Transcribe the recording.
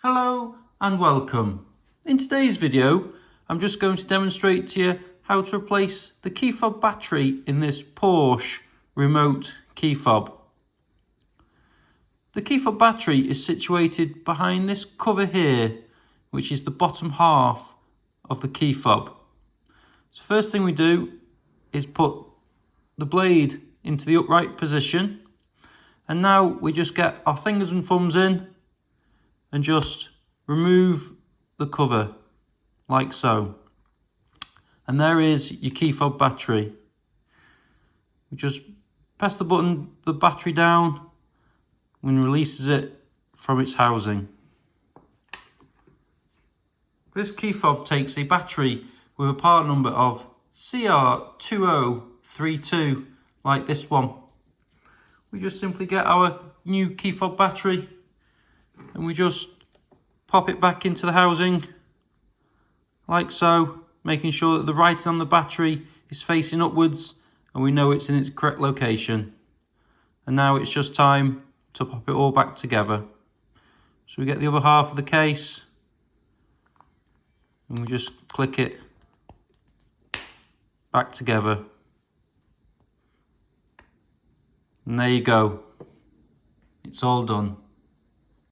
Hello and welcome. In today's video, I'm just going to demonstrate to you how to replace the key fob battery in this Porsche remote key fob. The key fob battery is situated behind this cover here, which is the bottom half of the key fob. So first thing we do is put the blade into the upright position, and now we just get our fingers and thumbs in and just remove the cover like so. And there is your key fob battery. We just press the battery down and releases it from its housing. This key fob takes a battery with a part number of CR2032, like this one. We just simply get our new key fob battery and we just pop it back into the housing like so, making sure that the writing on the battery is facing upwards and we know it's in its correct location. And now it's just time to pop it all back together. So we get the other half of the case and we just click it back together. And there you go. It's all done.